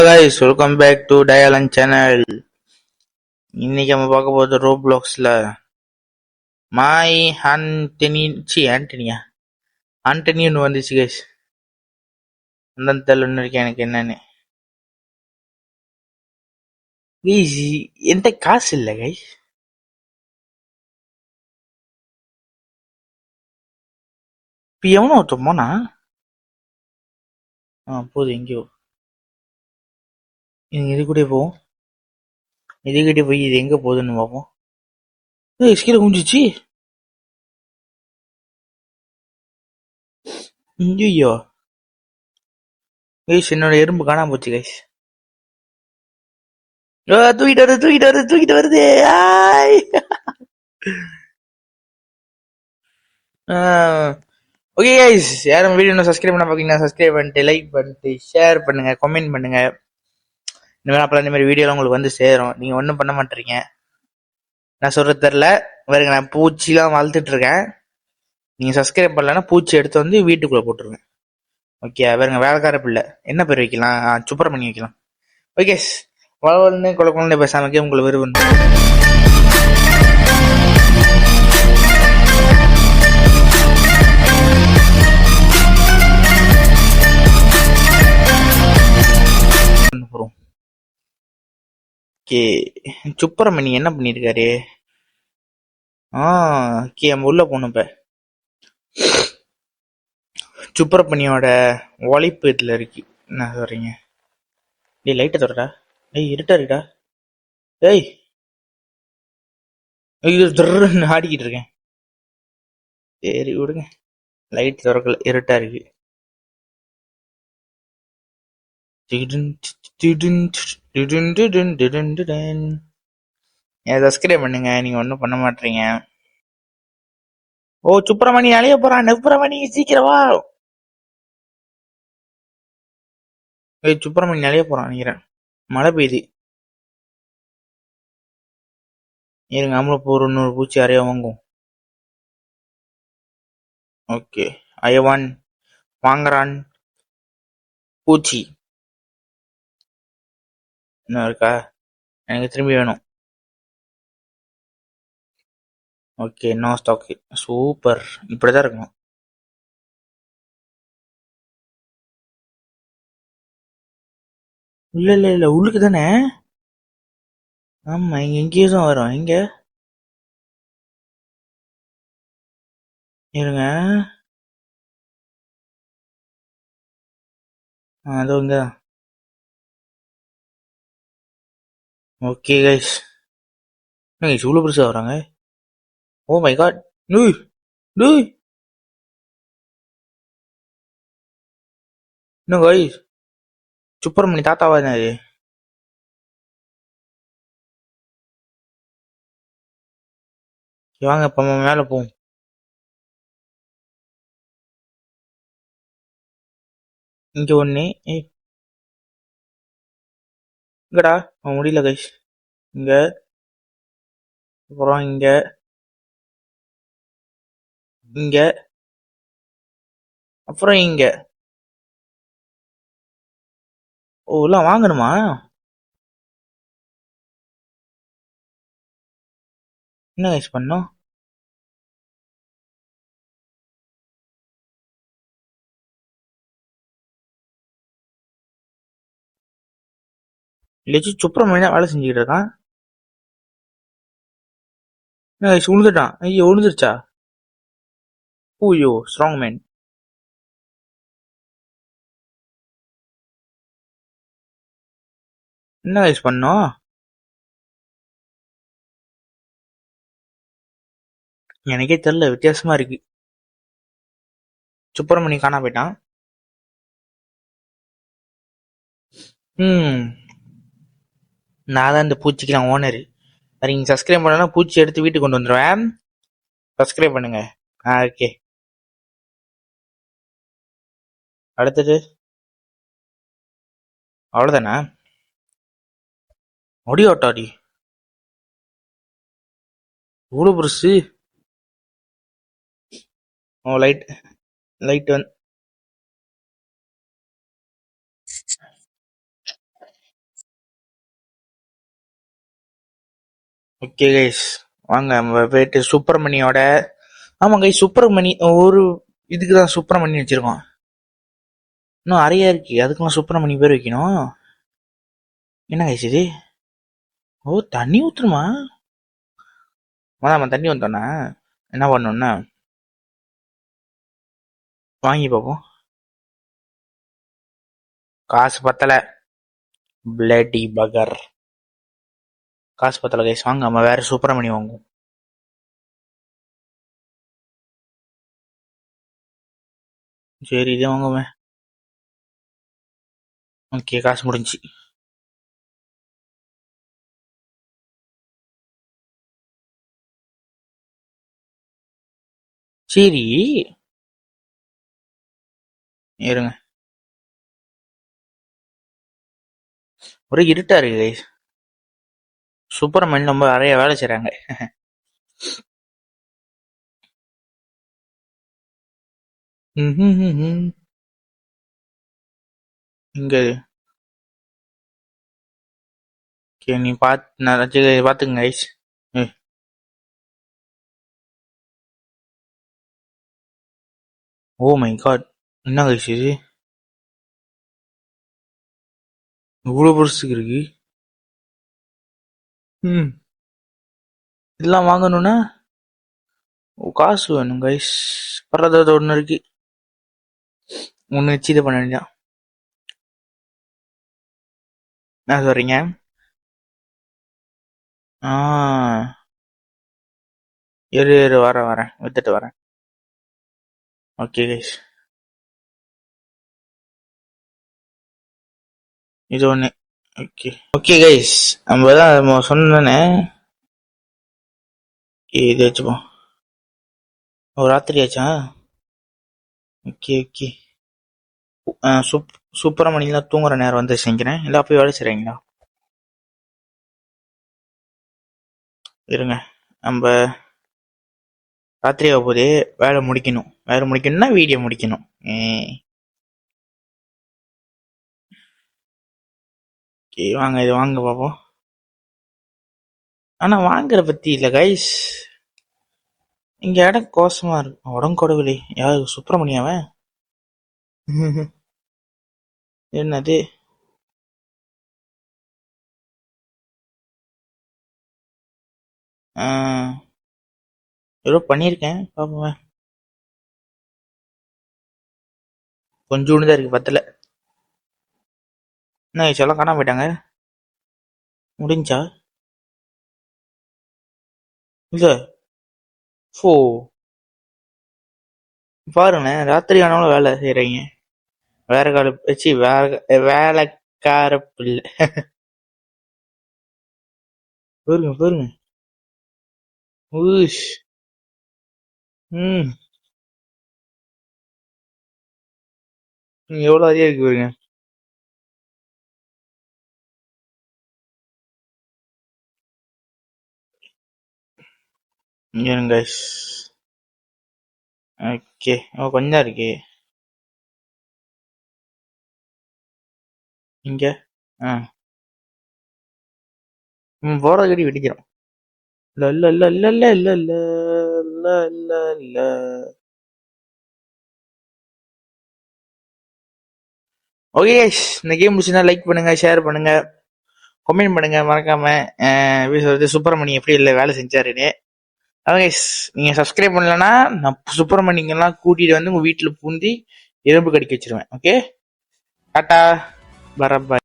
Guys, welcome back to Dialan channel. இன்னைக்கு நம்ம பார்க்க போறது ரோப்ளாக்ஸ்ல மாய் ஆண்டனின்னு வந்துச்சு கைஸ். அந்த தெரியல இருக்கேன் எனக்கு என்னன்னு. கைஸ் என்கிட்ட காசு இல்லை கைஸ். இப்ப எவனோ ஒருத்தன் போனா போதும் எங்கேயோ இது கூட போவோம். இதுகிட்ட போய் இது எங்க போகுதுன்னு பார்ப்போம். கீழே குஞ்சிச்சு. ஐயோ கைஸ், என்னோட எறும்பு காணாம போச்சு கைஸ். தூக்கிட்டு வருது. ஓகே கைஸ், யாரும் வீடியோ இன்னும் சப்ஸ்கிரைப் பண்ண பாத்தீங்கன்னா சப்ஸ்கிரைப் பண்ணிட்டு லைக் பண்ணிட்டு ஷேர் பண்ணுங்க, கமெண்ட் பண்ணுங்க. இனிமேல் அப்புறம் இந்த மாதிரி வீடியோலாம் உங்களுக்கு வந்து சேரும். நீங்க ஒன்றும் பண்ண மாட்டீங்க. நான் சொல்றது தெரியல பாருங்க, நான் பூச்சிலாம் வளர்த்துட்டு இருக்கேன். நீங்க சப்ஸ்கிரைப் பண்ணலன்னா பூச்சி எடுத்து வந்து வீட்டுக்குள்ள போட்டுருங்க. ஓகே பாருங்க, வேலைக்கார பிள்ளை என்ன பேர் வைக்கலாம்? சுப்பிரமணி வைக்கலாம். ஓகே, வளவல்னு குழந்தை பேசாமக்கே உங்களை விரும்பும். சுப்பிரமணி என்ன பண்ணிருக்காரு? நம்ம உள்ள போகணும். இப்ப சுப்பிரமணியோட உழைப்பு இதுல இருக்கு. என்ன சொல்றீங்க? டேய் லைட்டை தொடடா. டேய் இருட்டா இருக்கா? டேய் ஆடிக்கிட்டு இருக்கேன். சரி விடுங்க, லைட் திறக்கல, இருட்டா இருக்கு. சப்ஸ்கிரைப் பண்ணுங்க, நீங்க ஒன்னும் பண்ண மாட்டீங்க. ஓ சுப்பிரமணி அலைய போறான். சுப்பிரமணி சீக்கிரமா. சுப்பிரமணி அலைய போறான் நினைக்கிறேன். மழை பெய்யுது. இருங்க, நம்மளும் ஒரு 100 பூச்சி அறைய வாங்கும். ஓகே, ஐயவான் வாங்குறான் பூச்சி. என்ன இருக்கா? எனக்கு திரும்பி வேணும். Okay, no stock. சூப்பர், இப்படிதான் இருக்கணும். இல்ல உள்ளுக்கு தானே. ஆமா, இங்க எங்கேயோ தான் வரும். இங்க இருங்க. அதோ இங்கதான். ஓகே கைஸ், இவ்வளவு பெருசா வராங்க. Oh my god. என்ன கைஸ், சுப்பிரமணி தாத்தாவா அது? வாங்க இப்ப மேல போவோம். இங்க ஒண்ணு. இங்கடா முடியல கைஸ். இங்க அப்புறம் இங்க இங்க அப்புறம் இங்க. ஓ எல்லாம் வாங்கணுமா? என்ன கைஸ் பண்ணோம்? இல்லச்சு சுப்பிரமணி தான் வேலை செஞ்சுக்கிட்டு இருக்கான். என்ன கைஸ் உழுதுட்டான்? ஐயோ உழுதுருச்சா? ஓய்யோ ஸ்ட்ராங் மேன். என்ன கைஸ் பண்ணோம்? எனக்கே தெரியல, வித்தியாசமா இருக்கு. சுப்பிரமணி காணா போயிட்டான். நான் தான் இந்த பூச்சிக்கு ஓனரு. நீங்க சப்ஸ்கிரைப் பண்ணலாம், பூச்சி எடுத்து வீட்டுக்கு கொண்டு வந்துடுவேன். சப்ஸ்கிரைப் பண்ணுங்க. ஓகே, அடுத்தது அவ்வளவுதானா? ஒடியோட்டாடி இவ்வளவு பெருசு. ஓ லைட் வந்து ஓகே கைஸ், வாங்க நம்ம போயிட்டு சுப்பிரமணியோட. ஆமா கைஸ், சுப்பிரமணி ஒரு இதுக்கு தான் சுப்பிரமணி வச்சிருக்கோம். இன்னும் அறையா இருக்கு, அதுக்கெல்லாம் சுப்பிரமணி பேர் வைக்கணும். என்ன கைஸ் இது? ஓ, தண்ணி ஊத்துணுமா? தண்ணி ஊத்தோண்ணா என்ன பண்ணணும்னா வாங்கி பார்ப்போம். காசு பத்தல, பிளடி பகர். காசு பத்தல கைஸ், வாங்க நம்ம வேற சுப்பிரமணி வாங்குவோம். சரி, இதே வாங்குவேன். ஓகே, காசு முடிஞ்சு. சரி இருங்க, ஒரே இருட்டா இருக்கு கைஸ். சுப்பிரமணி ரொம்ப நிறைய வேலை செய்றாங்க. இங்க நீ பாத்துங்க கைஸ். ஓ மை காட், என்ன கைஸ் இது? இவ்வளவு பெருசுக்கு இருக்கு. இதெல்லாம் வாங்கணும்னா காசு வேணும் கைஸ். வர்றது ஒண்ணு இருக்கு, ஒண்ணு வச்சு இது பண்ண வேண்டியதான். என்ன சொல்றீங்க? இரு வரேன், வித்துட்டு வரேன். ஓகே கைஸ், இது ஒண்ணு. ஓகே ஓகே கைஸ், நம்ம தான் சொன்னேனே, இது வச்சுப்போம். ஒரு ராத்திரி ஆச்சா? Okay okay. சுப்பிரமணியெல்லாம் தூங்குற நேரம் வந்து செஞ்சுறேன். இல்லை போய் வேலை செய்றீங்களா? இருங்க, நம்ம ராத்திரி ஆக போதே வேலை முடிக்கணும்னா வீடியோ முடிக்கணும். வாங்க, இது வாங்க பாப்போம். ஆனா வாங்குற பத்தி இல்ல கைஸ், இங்க இடம் கோசமா இருக்கு. உடம்புடவில்லை யாரு? சுப்பிரமணியாவன்? என்னது? ஏதோ பண்ணியிருக்கேன், பாப்போம். கொஞ்சோண்டு தான் இருக்கு, பத்தல. என்ன சொல்ல காணாம போயிட்டாங்க? முடிஞ்சா இல்ல? ஃபோ, பாருங்க, ராத்திரி ஆனாலும் வேலை செய்யறீங்க. வேற கால வச்சு வேலைக்கார பிள்ளை. பாருங்க. ஊஷ். எவ்வளவு அதிகம் இருக்கு பாருங்க. கைஸ், ஓகே, கொஞ்சம் இருக்கு இங்க. போற கடி வெடிக்கிறோம். ஓகே கைஸ், இந்த கேம் முடிச்சுன்னா லைக் பண்ணுங்க, ஷேர் பண்ணுங்க, கமெண்ட் பண்ணுங்க. மறக்காம சுப்பிரமணி எப்படி இல்லை வேலை செஞ்சாருன்னு. கைஸ், நீங்க சப்ஸ்கிரைப் பண்ணலன்னா நான் சுப்பிரமணியெல்லாம் கூட்டிட்டு வந்து உங்க வீட்டுல பூந்தி எறும்பு கடிக்க வச்சிருவேன். Okay, tata, பரப்பாய்.